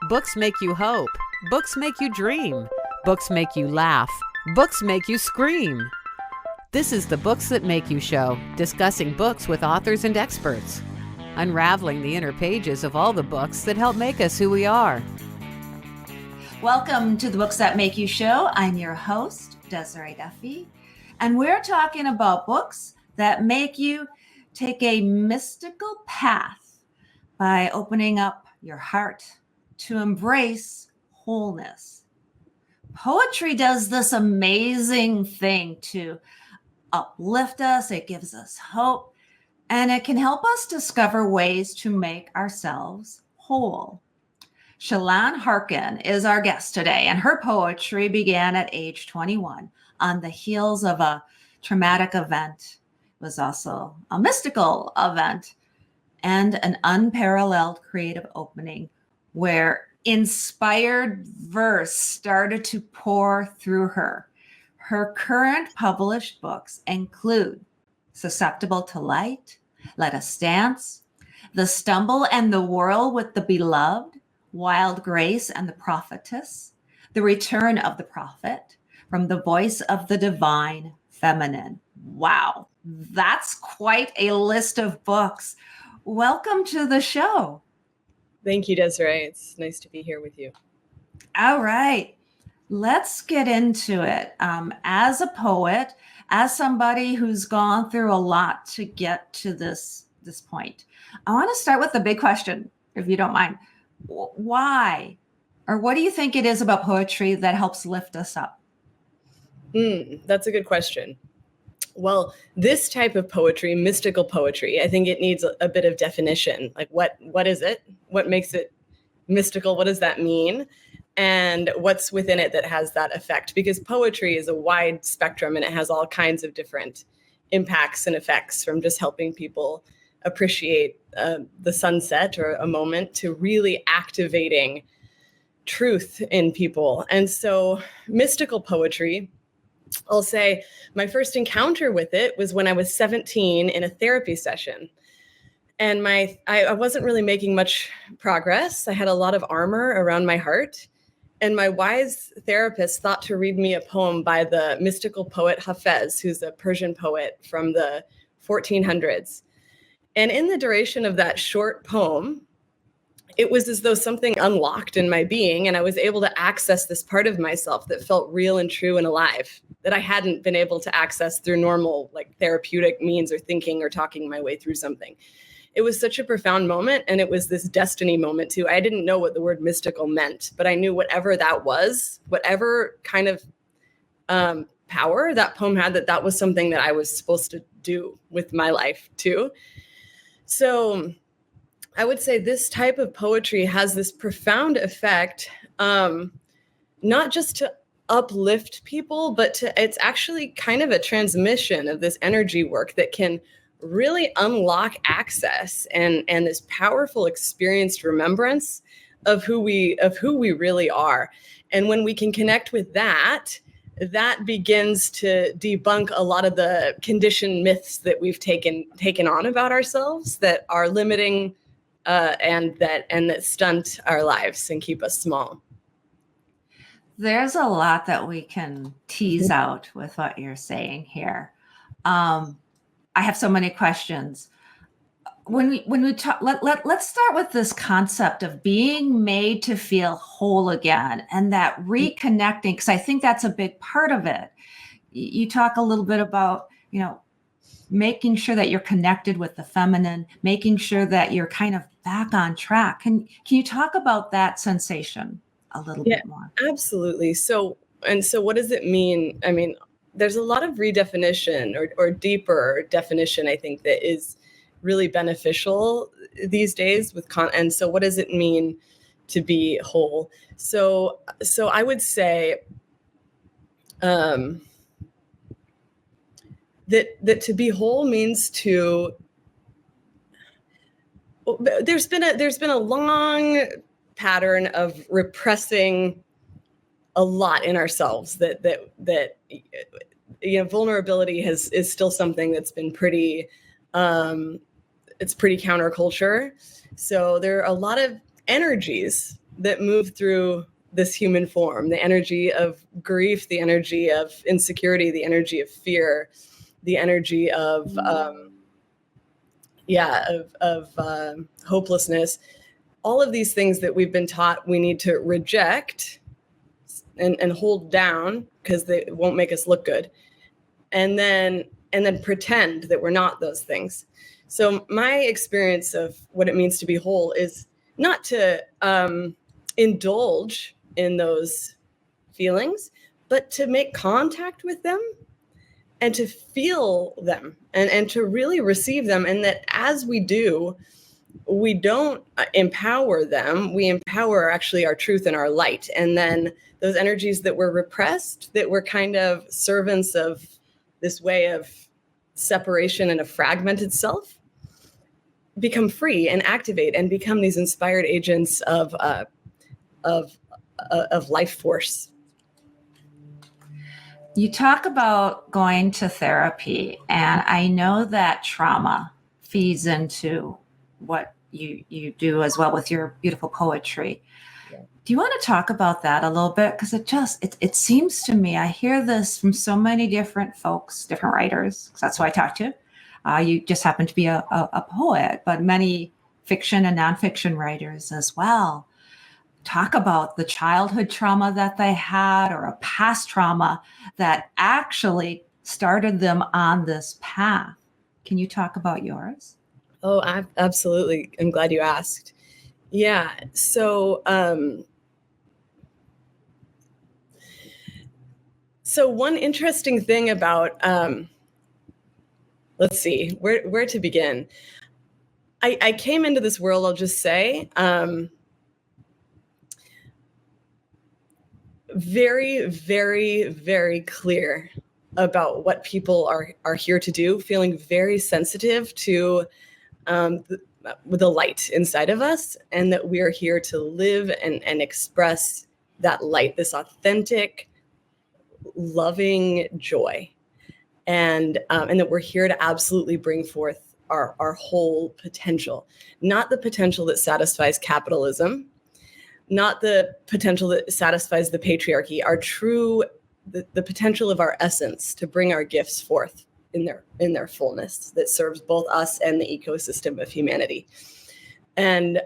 Books make you hope. Books make you dream. Books make you laugh. Books make you scream. This is the Books That Make You show, discussing books with authors and experts, unraveling the inner pages of all the books that help make us who we are. Welcome to the Books That Make You show. I'm your host, Desiree Duffy, and we're talking about books that make you take a mystical path by opening up your heart to embrace wholeness. Poetry does this amazing thing to uplift us. It gives us hope, and it can help us discover ways to make ourselves whole. Chelan Harkin is our guest today, and her poetry began at age 21 on the heels of a traumatic event. It was also a mystical event and an unparalleled creative opening where inspired verse started to pour through her. Her current published books include Susceptible to Light, Let Us Dance, The Stumble and the Whirl with the Beloved, Wild Grace and the Prophetess, The Return of the Prophet, From the Voice of the Divine Feminine. Wow, that's quite a list of books. Welcome to the show. Thank you, Desiree. It's nice to be here with you. All right. Let's get into it. As a poet, as somebody who's gone through a lot to get to this point, I want to start with the big question, if you don't mind. Why? Or what do you think it is about poetry that helps lift us up? That's a good question. Well, this type of poetry, mystical poetry, I think it needs a bit of definition. Like what is it? What makes it mystical? What does that mean? And what's within it that has that effect? Because poetry is a wide spectrum and it has all kinds of different impacts and effects, from just helping people appreciate the sunset or a moment to really activating truth in people. And so mystical poetry, I'll say my first encounter with it was when I was 17 in a therapy session. And I wasn't really making much progress. I had a lot of armor around my heart. And my wise therapist thought to read me a poem by the mystical poet Hafez, who's a Persian poet from the 1400s. And in the duration of that short poem, it was as though something unlocked in my being, and I was able to access this part of myself that felt real and true and alive, that I hadn't been able to access through normal, like, therapeutic means or thinking or talking my way through something. It was such a profound moment, and it was this destiny moment too. I didn't know what the word mystical meant, but I knew whatever that was, whatever kind of power that poem had, that was something that I was supposed to do with my life too. So I would say this type of poetry has this profound effect, not just to uplift people, but it's actually kind of a transmission of this energy work that can really unlock access and this powerful experienced remembrance of who we really are. And when we can connect with that begins to debunk a lot of the conditioned myths that we've taken on about ourselves that are limiting and that stunt our lives and keep us small. There's a lot that we can tease out with what you're saying here. I have so many questions. When we talk, let's start with this concept of being made to feel whole again, and that reconnecting, because I think that's a big part of it. You talk a little bit about, making sure that you're connected with the feminine, making sure that you're kind of back on track. Can you talk about that sensation a little bit more? Absolutely. So what does it mean? I mean, there's a lot of redefinition or deeper definition, I think, that is really beneficial these days and so what does it mean to be whole? So I would say that to be whole means to, there's been a long pattern of repressing a lot in ourselves that vulnerability is still something that's been pretty it's pretty counterculture. So there are a lot of energies that move through this human form, the energy of grief, the energy of insecurity, the energy of fear, the energy of hopelessness, all of these things that we've been taught we need to reject and hold down because they won't make us look good, and then pretend that we're not those things. So my experience of what it means to be whole is not to indulge in those feelings, but to make contact with them and to feel them and to really receive them. And that as we do, we don't empower them, we empower actually our truth and our light. And then those energies that were repressed, that were kind of servants of this way of separation and a fragmented self, become free and activate and become these inspired agents of life force. You talk about going to therapy, and I know that trauma feeds into what you do as well with your beautiful poetry. Yeah. Do you want to talk about that a little bit? Because it seems to me, I hear this from so many different folks, different writers, because that's who I talk to. You just happen to be a poet, but many fiction and nonfiction writers as well talk about the childhood trauma that they had or a past trauma that actually started them on this path. Can you talk about yours? Oh, absolutely. I'm glad you asked. Yeah. So, one interesting thing about, let's see, where to begin. I came into this world, I'll just say, very, very, very clear about what people are here to do, feeling very sensitive to the light inside of us, and that we are here to live and express that light, this authentic, loving joy, and that we're here to absolutely bring forth our whole potential, not the potential that satisfies capitalism, not the potential that satisfies the patriarchy, our true, the potential of our essence to bring our gifts forth in their fullness that serves both us and the ecosystem of humanity. And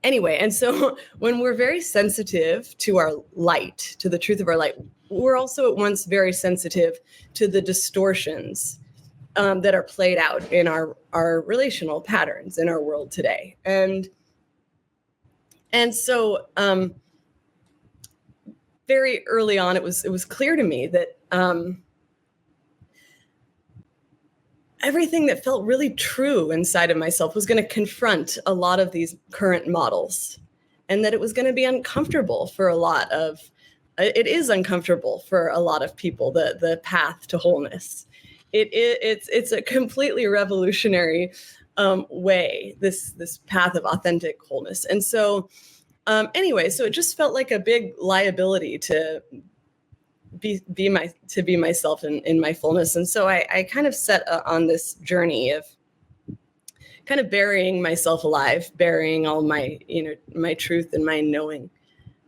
anyway, and so when we're very sensitive to our light, to the truth of our light, we're also at once very sensitive to the distortions that are played out in our relational patterns in our world today. And so very early on, it was clear to me that everything that felt really true inside of myself was going to confront a lot of these current models, and that it was going to be uncomfortable for a lot of, it is uncomfortable for a lot of people, the path to wholeness. It's a completely revolutionary way, this path of authentic wholeness. And so anyway, so it just felt like a big liability to be myself in my fullness. And so I kind of set on this journey of kind of burying myself alive, burying all my, my truth and my knowing,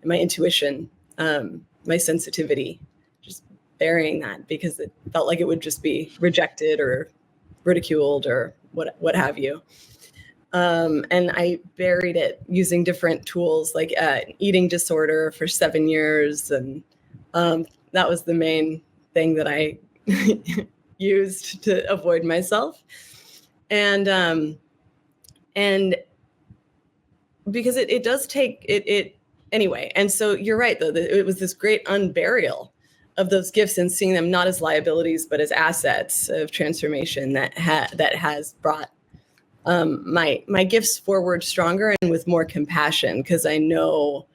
my intuition, my sensitivity, just burying that because it felt like it would just be rejected or ridiculed or what have you. And I buried it using different tools like eating disorder for 7 years. And that was the main thing that I used to avoid myself. And because it does take it anyway. And so you're right, though, that it was this great unburial of those gifts and seeing them not as liabilities, but as assets of transformation that has brought my gifts forward stronger and with more compassion, because I know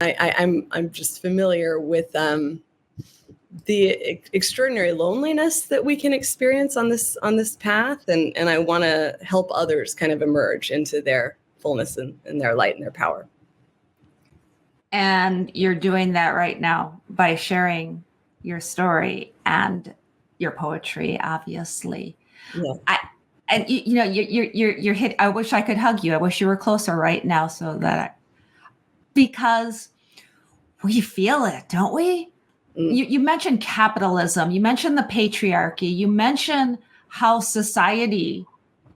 I'm just familiar with the extraordinary loneliness that we can experience on this path, and I want to help others kind of emerge into their fullness and their light and their power. And you're doing that right now by sharing your story and your poetry, obviously. Yeah. And you know, you're hit. I wish I could hug you. I wish you were closer right now, so that because we feel it, don't we? You mentioned capitalism. You mentioned the patriarchy. You mentioned how society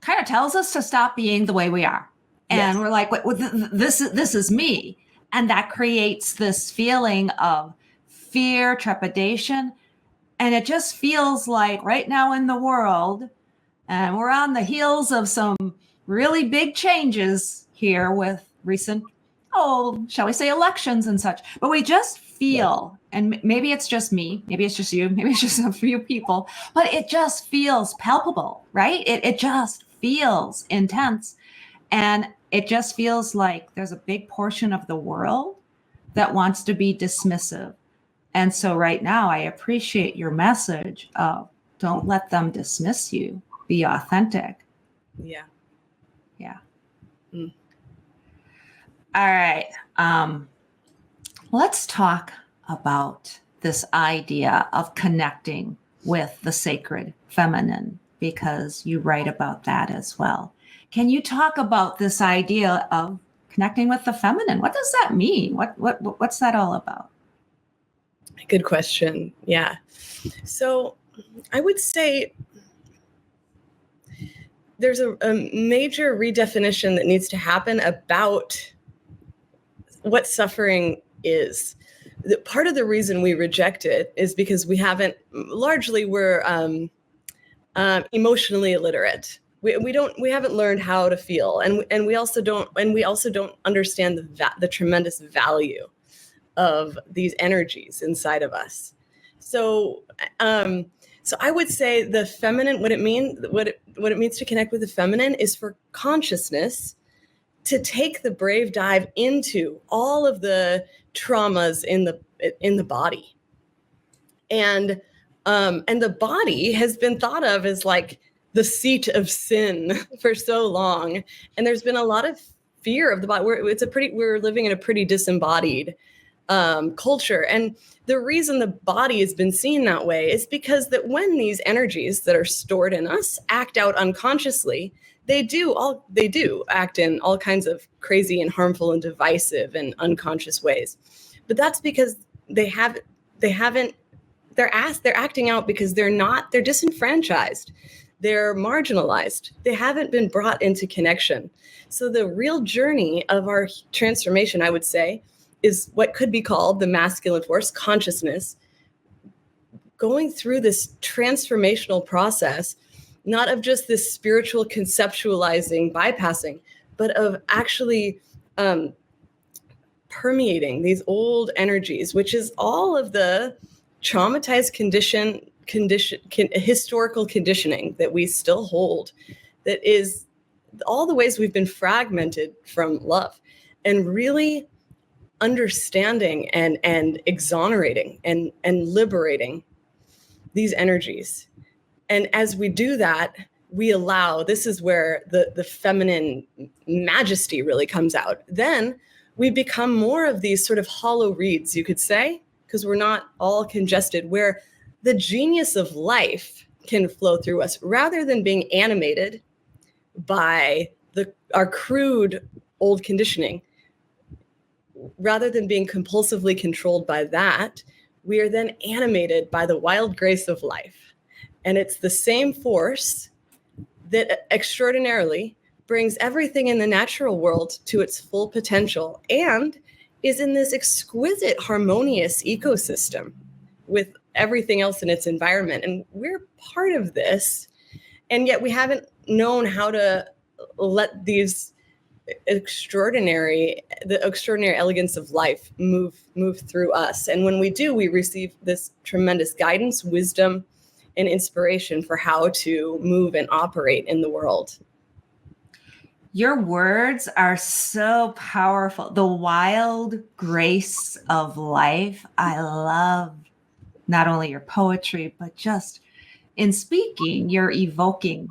kind of tells us to stop being the way we are, and Yes. we're like, this is me, and that creates this feeling of fear, trepidation, and it just feels like right now in the world. And we're on the heels of some really big changes here with recent, shall we say, elections and such. But we just feel, and maybe it's just me, maybe it's just you, maybe it's just a few people, but it just feels palpable, right? It just feels intense. And it just feels like there's a big portion of the world that wants to be dismissive. And so right now, I appreciate your message of don't let them dismiss you. Be authentic. Yeah. Yeah. All right. Let's talk about this idea of connecting with the sacred feminine, because you write about that as well. Can you talk about this idea of connecting with the feminine? What does that mean? What's that all about? Good question. Yeah. So I would say there's a major redefinition that needs to happen about what suffering is. Part of the reason we reject it is because we haven't, largely we're emotionally illiterate. We haven't learned how to feel, and we also don't understand the tremendous value of these energies inside of us. So I would say the feminine, what it means to connect with the feminine is for consciousness to take the brave dive into all of the traumas in the body. And the body has been thought of as like the seat of sin for so long. And there's been a lot of fear of the body. We're living in a pretty disembodied culture. And the reason the body has been seen that way is because that when these energies that are stored in us act out unconsciously, they do act in all kinds of crazy and harmful and divisive and unconscious ways. But that's because they're acting out because they're disenfranchised. They're marginalized. They haven't been brought into connection. So the real journey of our transformation, I would say, is what could be called the masculine force, consciousness, going through this transformational process, not of just this spiritual conceptualizing, bypassing, but of actually permeating these old energies, which is all of the traumatized historical conditioning that we still hold, that is all the ways we've been fragmented from love, and really understanding and exonerating and liberating these energies. And as we do that, we allow, this is where the feminine majesty really comes out. Then we become more of these sort of hollow reeds, you could say, because we're not all congested, where the genius of life can flow through us rather than being animated by our crude old conditioning. Rather than being compulsively controlled by that, we are then animated by the wild grace of life. And it's the same force that extraordinarily brings everything in the natural world to its full potential and is in this exquisite, harmonious ecosystem with everything else in its environment. And we're part of this. And yet we haven't known how to let the extraordinary elegance of life move through us. And when we do, we receive this tremendous guidance, wisdom, and inspiration for how to move and operate in the world. Your words are so powerful. The wild grace of life. I love not only your poetry, but just in speaking, you're evoking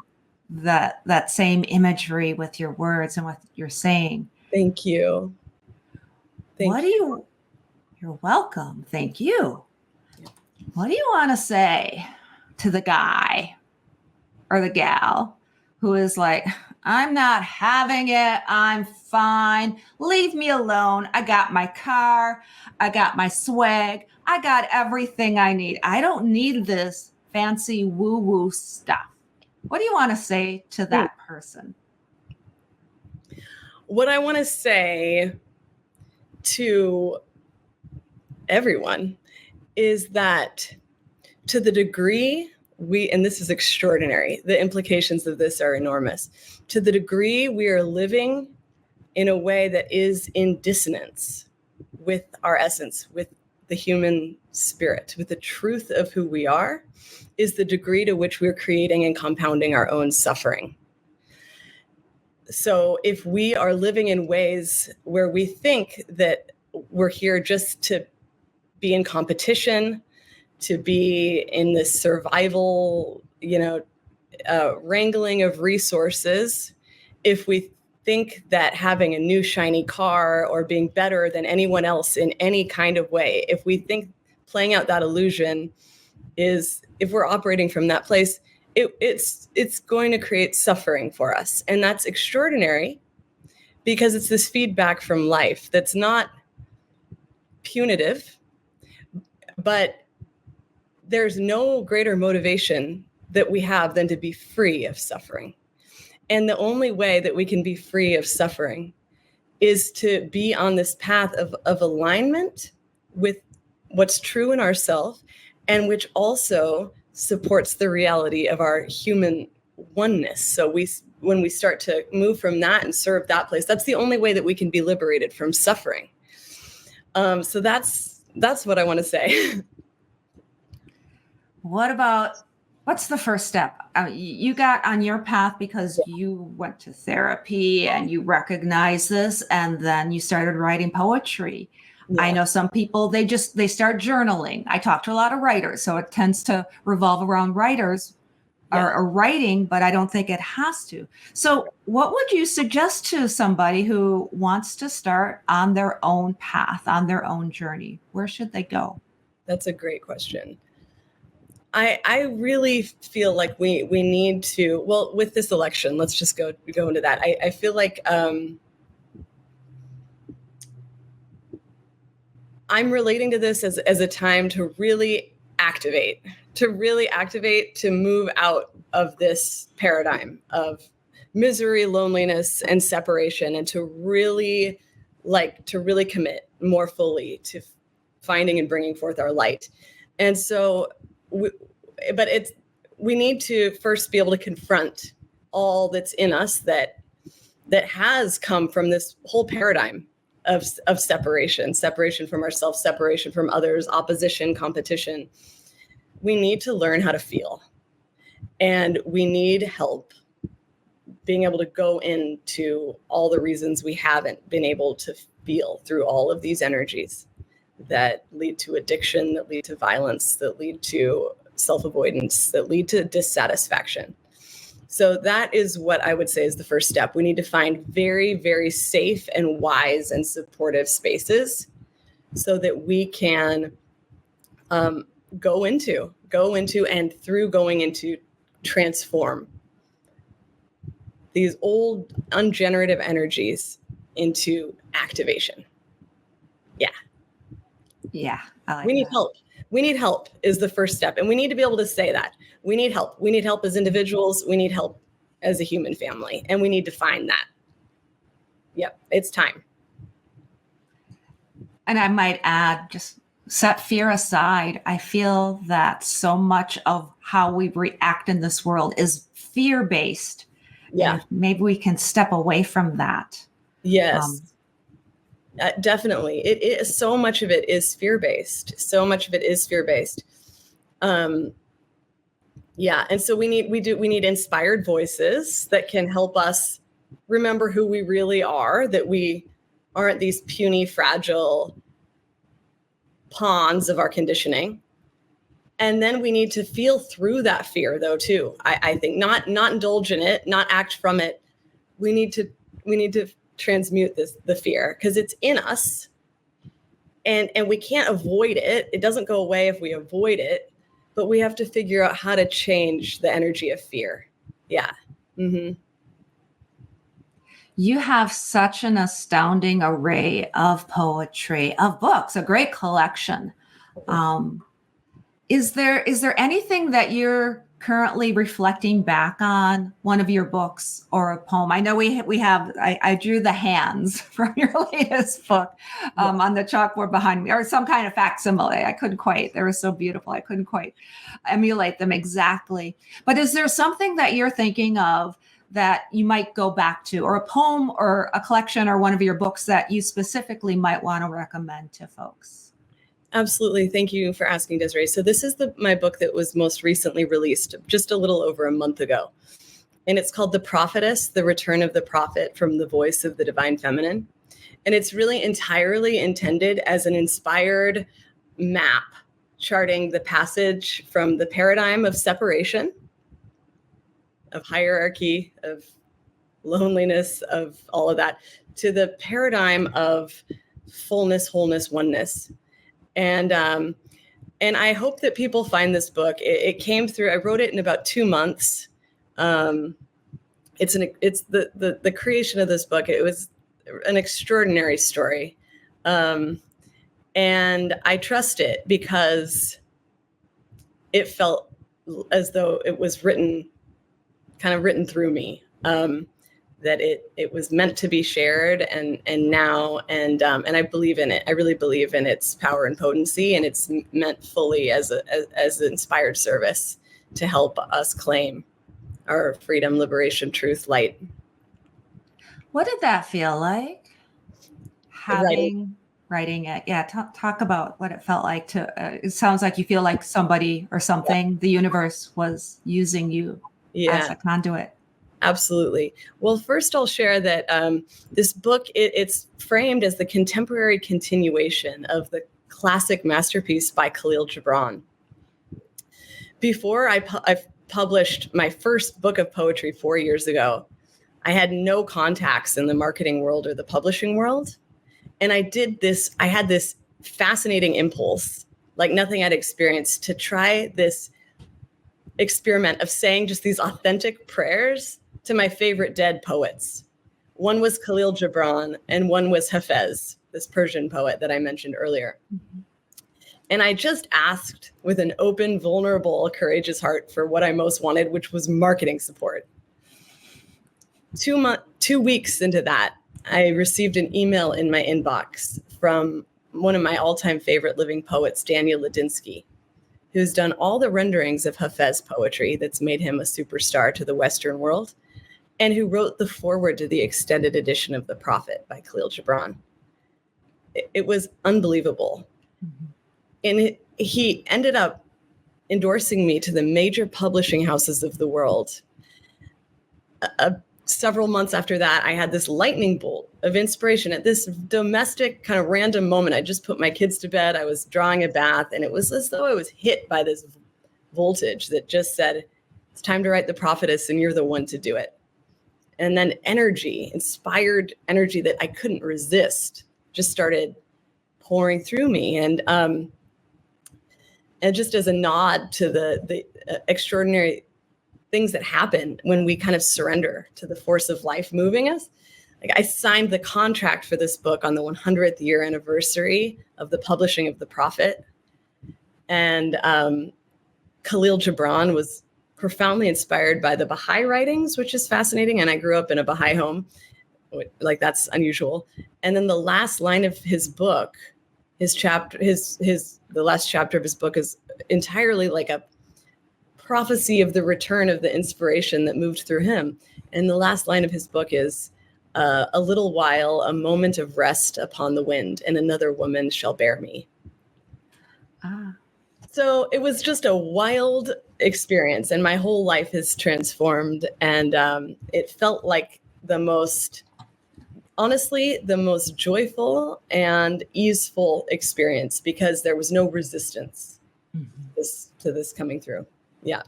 that same imagery with your words and what you're saying. Thank you. You're welcome. Thank you. What do you want to say to the guy or the gal who is like, I'm not having it. I'm fine. Leave me alone. I got my car. I got my swag. I got everything I need. I don't need this fancy woo-woo stuff. What do you want to say to that person? What I want to say to everyone is that to the degree and this is extraordinary, the implications of this are enormous. To the degree we are living in a way that is in dissonance with our essence, with the human spirit, with the truth of who we are, is the degree to which we're creating and compounding our own suffering. So if we are living in ways where we think that we're here just to be in competition, to be in this survival, wrangling of resources, if we think that having a new shiny car or being better than anyone else in any kind of way, if we think playing out that illusion is, if we're operating from that place, it's going to create suffering for us. And that's extraordinary because it's this feedback from life that's not punitive, but there's no greater motivation that we have than to be free of suffering. And the only way that we can be free of suffering is to be on this path of alignment with what's true in ourselves, and which also supports the reality of our human oneness. So when we start to move from that and serve that place, that's the only way that we can be liberated from suffering. So that's what I want to say. What's the first step? You got on your path because you went to therapy and you recognized this, and then you started writing poetry. Yeah. I know some people, they start journaling. I talk to a lot of writers, so it tends to revolve around writers or writing, but I don't think it has to. So what would you suggest to somebody who wants to start on their own path, on their own journey? Where should they go? That's a great question. I really feel like we need to, well, with this election, let's just go into that. I feel like I'm relating to this as a time to really activate, to move out of this paradigm of misery, loneliness, and separation, and to really commit more fully to finding and bringing forth our light. And so, we need to first be able to confront all that's in us that has come from this whole paradigm of separation from ourselves, separation from others, opposition, competition. We need to learn how to feel, and we need help being able to go into all the reasons we haven't been able to feel through all of these energies that lead to addiction, that lead to violence, that lead to self-avoidance, that lead to dissatisfaction. So that is what I would say is the first step. We need to find very, very safe and wise and supportive spaces so that we can go into and through going into transform these old ungenerative energies into activation. Yeah. We need help. We need help is the first step. And we need to be able to say that. We need help. We need help as individuals. We need help as a human family. And we need to find that. Yep. It's time. And I might add, just set fear aside. I feel that so much of how we react in this world is fear-based. Yeah. And maybe we can step away from that. Yes. Definitely. It is, so much of it is fear-based. And so we need inspired voices that can help us remember who we really are, that we aren't these puny, fragile pawns of our conditioning. And then we need to feel through that fear though, too. I think not indulge in it, not act from it. We need to transmute the fear because it's in us, and we can't avoid it. It doesn't go away if we avoid it, but we have to figure out how to change the energy of fear. Yeah. Mm-hmm. You have such an astounding array of poetry, of books, a great collection. Is there anything that you're currently reflecting back on, one of your books or a poem? I know we have, I drew the hands from your latest book on the chalkboard behind me, or some kind of facsimile. They were so beautiful. I couldn't quite emulate them exactly. But is there something that you're thinking of that you might go back to, or a poem or a collection or one of your books that you specifically might want to recommend to folks? Absolutely. Thank you for asking, Desiree. So this is my book that was most recently released just a little over a month ago. And it's called The Prophetess, The Return of the Prophet from the Voice of the Divine Feminine. And it's really entirely intended as an inspired map charting the passage from the paradigm of separation, of hierarchy, of loneliness, of all of that, to the paradigm of fullness, wholeness, oneness. And I hope that people find this book. It came through. I wrote it in about 2 months. It's the creation of this book. It was an extraordinary story, and I trust it because it felt as though it was written through me. That it was meant to be shared and I believe in it. I really believe in its power and potency, and it's meant fully as an inspired service to help us claim our freedom, liberation, truth, light. What did that feel like? Writing it. Yeah. Talk about what it felt like it sounds like you feel like somebody or something, the universe was using you as a conduit. Absolutely. Well, first I'll share that this book, it's framed as the contemporary continuation of the classic masterpiece by Khalil Gibran. Before I published my first book of poetry 4 years ago, I had no contacts in the marketing world or the publishing world. And I had this fascinating impulse, like nothing I'd experienced, to try this experiment of saying just these authentic prayers to my favorite dead poets. One was Khalil Gibran and one was Hafez, this Persian poet that I mentioned earlier. Mm-hmm. And I just asked with an open, vulnerable, courageous heart for what I most wanted, which was marketing support. 2 weeks into that, I received an email in my inbox from one of my all-time favorite living poets, Daniel Ladinsky, who's done all the renderings of Hafez poetry that's made him a superstar to the Western world, and who wrote the foreword to the extended edition of The Prophet by Khalil Gibran. It was unbelievable. Mm-hmm. And he ended up endorsing me to the major publishing houses of the world. Several months after that, I had this lightning bolt of inspiration at this domestic kind of random moment. I just put my kids to bed. I was drawing a bath, and it was as though I was hit by this voltage that just said, it's time to write The Prophetess, and you're the one to do it. And then inspired energy that I couldn't resist, just started pouring through me. And just as a nod to the extraordinary things that happen when we kind of surrender to the force of life moving us. Like, I signed the contract for this book on the 100th year anniversary of the publishing of The Prophet. And Khalil Gibran was profoundly inspired by the Baha'i writings, which is fascinating. And I grew up in a Baha'i home. Like, that's unusual. And then the last line of his book, the last chapter of his book is entirely like a prophecy of the return of the inspiration that moved through him. And the last line of his book is, a little while, a moment of rest upon the wind, and another woman shall bear me. So it was just a wild experience, and my whole life has transformed. And it felt like the most joyful and easeful experience, because there was no resistance to this coming through. Yeah.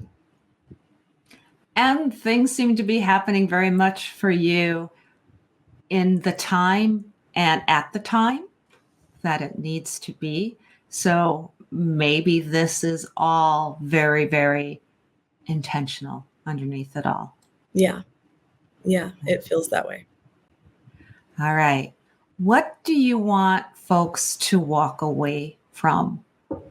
And things seem to be happening very much for you in the time and at the time that it needs to be. So maybe this is all very, very intentional underneath it all. Yeah. Yeah, it feels that way. All right. What do you want folks to walk away from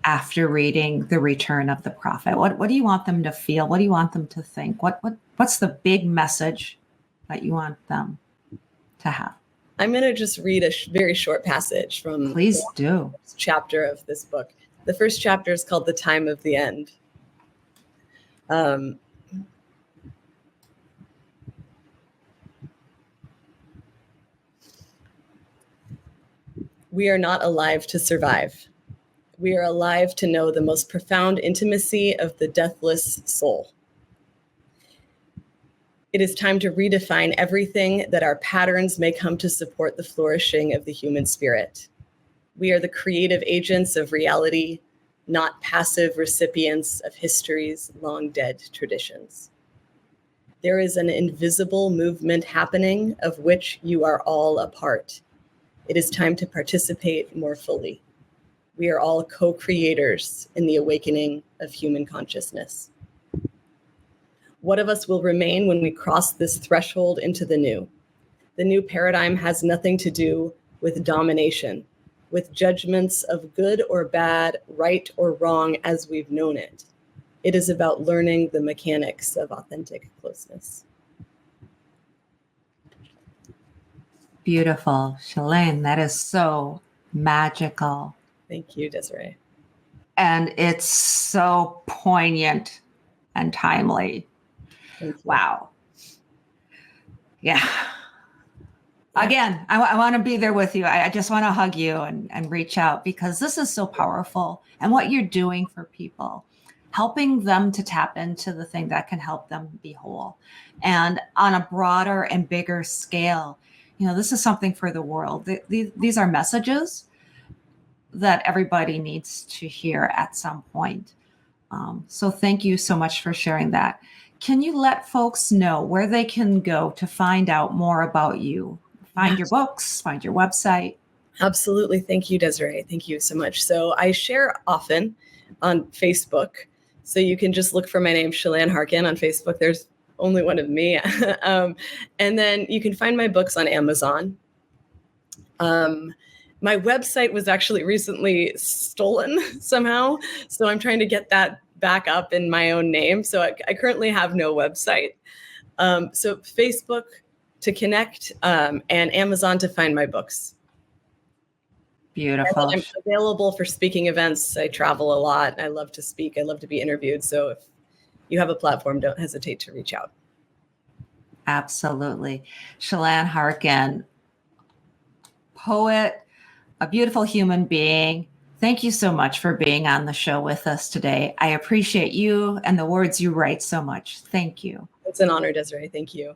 after reading The Return of the Prophet? What do you want them to feel? What do you want them to think? What's the big message that you want them to have? I'm going to just read a very short passage from Please do. the first chapter of this book. The first chapter is called The Time of the End. We are not alive to survive. We are alive to know the most profound intimacy of the deathless soul. It is time to redefine everything that our patterns may come to support the flourishing of the human spirit. We are the creative agents of reality, not passive recipients of history's long dead traditions. There is an invisible movement happening of which you are all a part. It is time to participate more fully. We are all co-creators in the awakening of human consciousness. What of us will remain when we cross this threshold into the new? The new paradigm has nothing to do with domination, with judgments of good or bad, right or wrong as we've known it. It is about learning the mechanics of authentic closeness. Beautiful. Chelan, that is so magical. Thank you, Desiree. And it's so poignant and timely. Thank you. Wow. Yeah. Again, I want to be there with you. I just want to hug you and reach out, because this is so powerful. And what you're doing for people, helping them to tap into the thing that can help them be whole. And on a broader and bigger scale, this is something for the world. These are messages that everybody needs to hear at some point. So thank you so much for sharing that. Can you let folks know where they can go to find out more about you? Find your books, find your website. Absolutely. Thank you, Desiree. Thank you so much. So I share often on Facebook. So you can just look for my name, Chelan Harkin, on Facebook. There's only one of me. And then you can find my books on Amazon. My website was actually recently stolen somehow. So I'm trying to get that back up in my own name. So I currently have no website. So Facebook to connect, and Amazon to find my books. Beautiful. I'm available for speaking events. I travel a lot. I love to speak. I love to be interviewed. So if you have a platform, don't hesitate to reach out. Absolutely. Chelan Harkin, poet, a beautiful human being. Thank you so much for being on the show with us today. I appreciate you and the words you write so much. Thank you. It's an honor, Desiree. Thank you.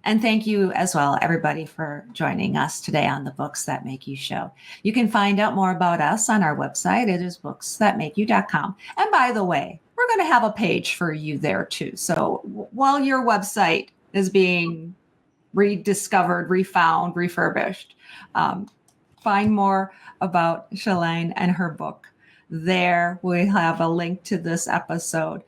And thank you as well, everybody, for joining us today on the Books That Make You show. You can find out more about us on our website. It is booksthatmakeyou.com. And by the way, we're going to have a page for you there too. So while your website is being rediscovered, refound, refurbished, find more about Chelan and her book. There we have a link to this episode,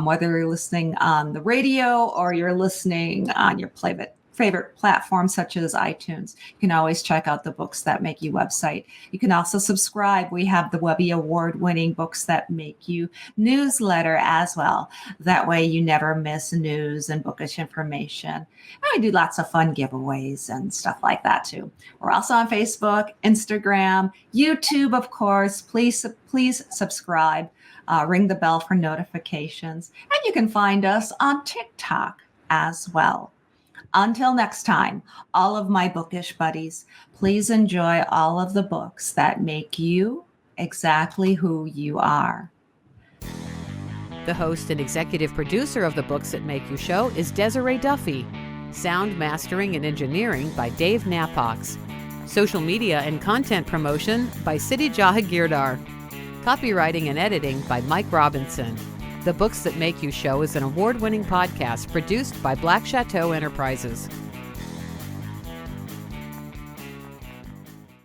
whether you're listening on the radio or you're listening on your favorite platforms such as iTunes. You can always check out the Books That Make You website. You can also subscribe. We have the Webby Award-winning Books That Make You newsletter as well. That way you never miss news and bookish information. And we do lots of fun giveaways and stuff like that too. We're also on Facebook, Instagram, YouTube, of course. Please subscribe. Ring the bell for notifications. And you can find us on TikTok as well. Until next time, all of my bookish buddies, please enjoy all of the books that make you exactly who you are. The host and executive producer of the Books That Make You show is Desiree Duffy. Sound mastering and engineering by Dave Napox. Social media and content promotion by Siddhi Jahagirdar. Copywriting and editing by Mike Robinson. The Books That Make You show is an award-winning podcast produced by Black Chateau Enterprises.